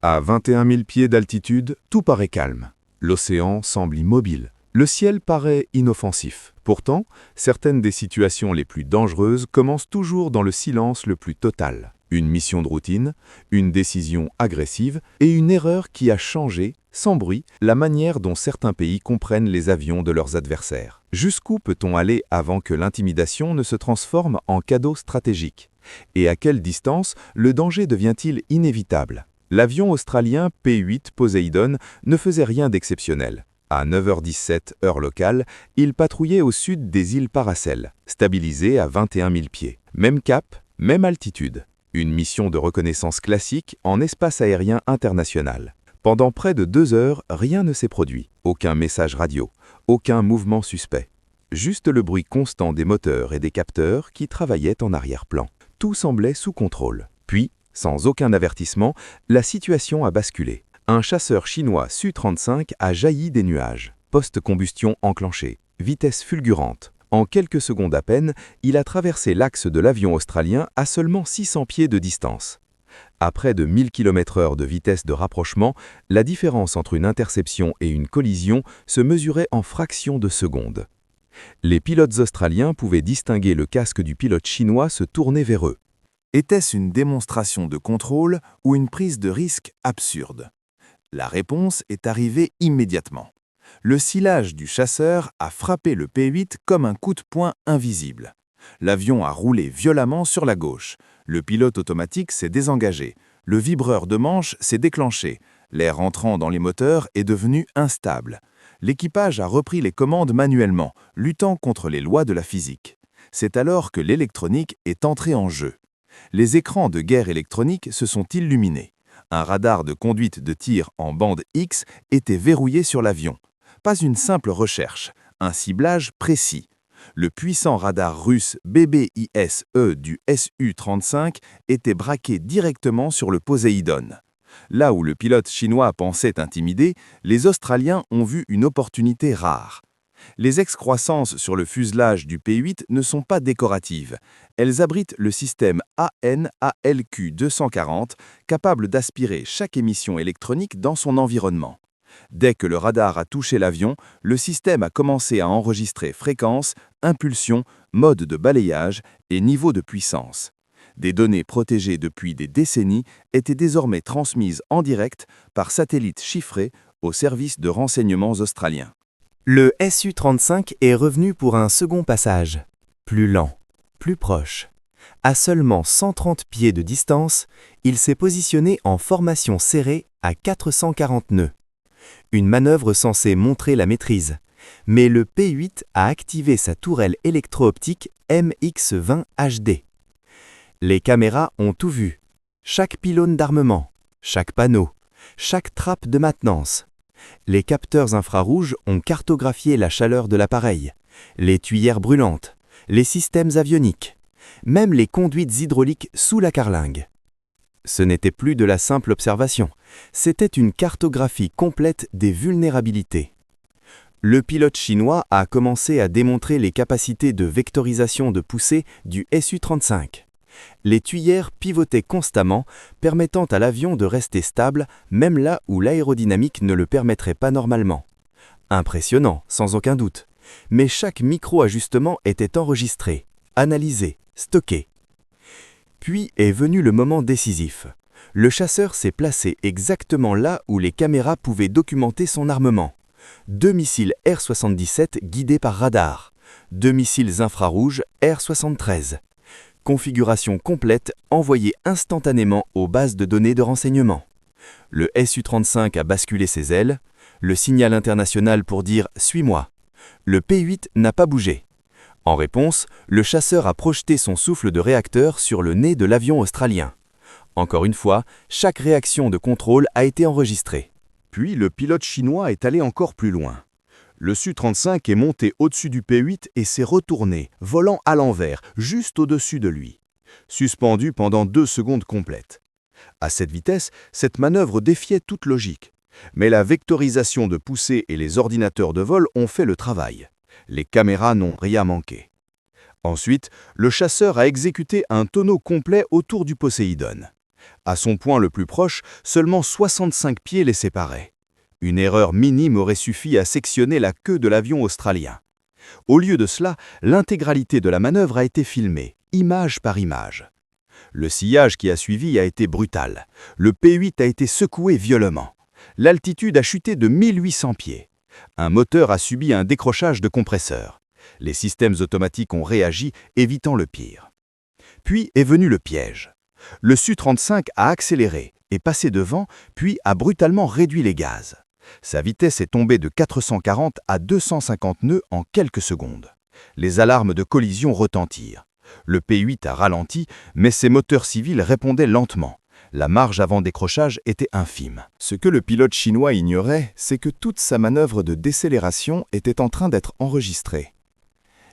À 21 000 pieds d'altitude, tout paraît calme. L'océan semble immobile. Le ciel paraît inoffensif. Pourtant, certaines des situations les plus dangereuses commencent toujours dans le silence le plus total. Une mission de routine, une décision agressive et une erreur qui a changé, sans bruit, la manière dont certains pays comprennent les avions de leurs adversaires. Jusqu'où peut-on aller avant que l'intimidation ne se transforme en cadeau stratégique? Et à quelle distance le danger devient-il inévitable? L'avion australien P-8 Poseidon ne faisait rien d'exceptionnel. À 9h17 heure locale, il patrouillait au sud des îles Paracel, stabilisé à 21 000 pieds. Même cap, même altitude. Une mission de reconnaissance classique en espace aérien international. Pendant près de 2 heures, rien ne s'est produit. Aucun message radio, aucun mouvement suspect. Juste le bruit constant des moteurs et des capteurs qui travaillaient en arrière-plan. Tout semblait sous contrôle. Puis, sans aucun avertissement, la situation a basculé. Un chasseur chinois Su-35 a jailli des nuages. Post-combustion enclenchée. Vitesse fulgurante. En quelques secondes à peine, il a traversé l'axe de l'avion australien à seulement 600 pieds de distance. À près de 1000 km/h de vitesse de rapprochement, la différence entre une interception et une collision se mesurait en fractions de secondes. Les pilotes australiens pouvaient distinguer le casque du pilote chinois se tourner vers eux. Était-ce une démonstration de contrôle ou une prise de risque absurde? La réponse est arrivée immédiatement. Le silage du chasseur a frappé le P-8 comme un coup de poing invisible. L'avion a roulé violemment sur la gauche. Le pilote automatique s'est désengagé. Le vibreur de manche s'est déclenché. L'air entrant dans les moteurs est devenu instable. L'équipage a repris les commandes manuellement, luttant contre les lois de la physique. C'est alors que l'électronique est entrée en jeu. Les écrans de guerre électronique se sont illuminés. Un radar de conduite de tir en bande X était verrouillé sur l'avion. Pas une simple recherche, un ciblage précis. Le puissant radar russe BBIS-E du Su-35 était braqué directement sur le Poséidon. Là où le pilote chinois pensait intimidé, les Australiens ont vu une opportunité rare. Les excroissances sur le fuselage du P-8 ne sont pas décoratives. Elles abritent le système AN/ALQ-240, capable d'aspirer chaque émission électronique dans son environnement. Dès que le radar a touché l'avion, le système a commencé à enregistrer fréquence, impulsion, mode de balayage et niveau de puissance. Des données protégées depuis des décennies étaient désormais transmises en direct par satellite chiffré aux services de renseignement australiens. Le Su-35 est revenu pour un second passage, plus lent, plus proche. À seulement 130 pieds de distance, il s'est positionné en formation serrée à 440 nœuds. Une manœuvre censée montrer la maîtrise, mais le P-8 a activé sa tourelle électro-optique MX-20 HD. Les caméras ont tout vu, chaque pylône d'armement, chaque panneau, chaque trappe de maintenance. Les capteurs infrarouges ont cartographié la chaleur de l'appareil, les tuyères brûlantes, les systèmes avioniques, même les conduites hydrauliques sous la carlingue. Ce n'était plus de la simple observation, c'était une cartographie complète des vulnérabilités. Le pilote chinois a commencé à démontrer les capacités de vectorisation de poussée du Su-35. Les tuyères pivotaient constamment, permettant à l'avion de rester stable, même là où l'aérodynamique ne le permettrait pas normalement. Impressionnant, sans aucun doute. Mais chaque micro-ajustement était enregistré, analysé, stocké. Puis est venu le moment décisif. Le chasseur s'est placé exactement là où les caméras pouvaient documenter son armement. 2 missiles R-77 guidés par radar. 2 missiles infrarouges R-73. Configuration complète envoyée instantanément aux bases de données de renseignement. Le Su-35 a basculé ses ailes, le signal international pour dire « Suis-moi ». Le P-8 n'a pas bougé. En réponse, le chasseur a projeté son souffle de réacteur sur le nez de l'avion australien. Encore une fois, chaque réaction de contrôle a été enregistrée. Puis le pilote chinois est allé encore plus loin. Le Su-35 est monté au-dessus du P-8 et s'est retourné, volant à l'envers, juste au-dessus de lui. Suspendu pendant 2 secondes complètes. À cette vitesse, cette manœuvre défiait toute logique. Mais la vectorisation de poussée et les ordinateurs de vol ont fait le travail. Les caméras n'ont rien manqué. Ensuite, le chasseur a exécuté un tonneau complet autour du Poséidon. À son point le plus proche, seulement 65 pieds les séparaient. Une erreur minime aurait suffi à sectionner la queue de l'avion australien. Au lieu de cela, l'intégralité de la manœuvre a été filmée, image par image. Le sillage qui a suivi a été brutal. Le P-8 a été secoué violemment. L'altitude a chuté de 1800 pieds. Un moteur a subi un décrochage de compresseur. Les systèmes automatiques ont réagi, évitant le pire. Puis est venu le piège. Le Su-35 a accéléré, est passé devant, puis a brutalement réduit les gaz. Sa vitesse est tombée de 440 à 250 nœuds en quelques secondes. Les alarmes de collision retentirent. Le P-8 a ralenti, mais ses moteurs civils répondaient lentement. La marge avant décrochage était infime. Ce que le pilote chinois ignorait, c'est que toute sa manœuvre de décélération était en train d'être enregistrée.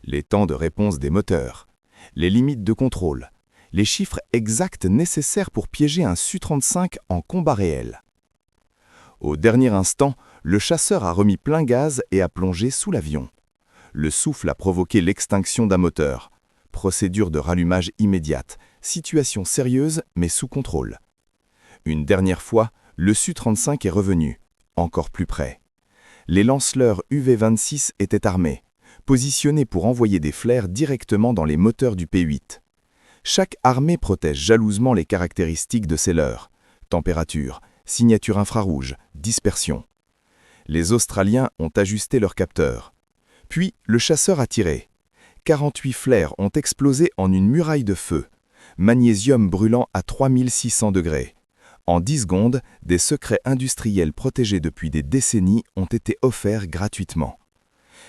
Les temps de réponse des moteurs, les limites de contrôle, les chiffres exacts nécessaires pour piéger un Su-35 en combat réel. Au dernier instant, le chasseur a remis plein gaz et a plongé sous l'avion. Le souffle a provoqué l'extinction d'un moteur. Procédure de rallumage immédiate, situation sérieuse mais sous contrôle. Une dernière fois, le Su-35 est revenu, encore plus près. Les lanceleurs UV-26 étaient armés, positionnés pour envoyer des flares directement dans les moteurs du P-8. Chaque armée protège jalousement les caractéristiques de ses leurres, température, signature infrarouge, dispersion. Les Australiens ont ajusté leurs capteurs. Puis, le chasseur a tiré. 48 flares ont explosé en une muraille de feu. Magnésium brûlant à 3600 degrés. En 10 secondes, des secrets industriels protégés depuis des décennies ont été offerts gratuitement.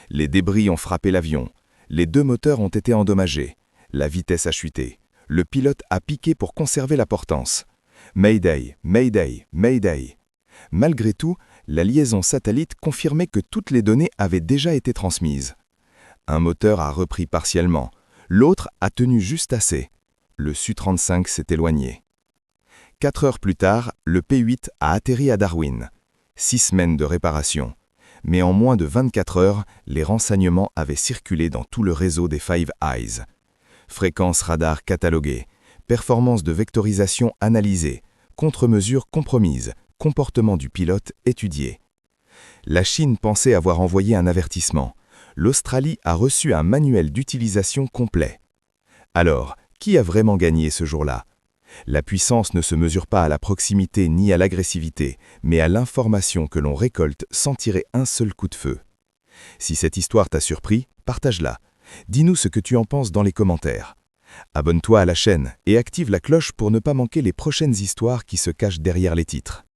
Les débris ont frappé l'avion. Les 2 moteurs ont été endommagés. La vitesse a chuté. Le pilote a piqué pour conserver la portance. Mayday, Mayday, Mayday. Malgré tout, la liaison satellite confirmait que toutes les données avaient déjà été transmises. Un moteur a repris partiellement, l'autre a tenu juste assez. Le Su-35 s'est éloigné. 4 heures plus tard, le P-8 a atterri à Darwin. 6 semaines de réparation. Mais en moins de 24 heures, les renseignements avaient circulé dans tout le réseau des Five Eyes. Fréquences radar cataloguées, performance de vectorisation analysée, contre-mesures compromises, comportement du pilote étudié. La Chine pensait avoir envoyé un avertissement. L'Australie a reçu un manuel d'utilisation complet. Alors, qui a vraiment gagné ce jour-là? La puissance ne se mesure pas à la proximité ni à l'agressivité, mais à l'information que l'on récolte sans tirer un seul coup de feu. Si cette histoire t'a surpris, partage-la. Dis-nous ce que tu en penses dans les commentaires. Abonne-toi à la chaîne et active la cloche pour ne pas manquer les prochaines histoires qui se cachent derrière les titres.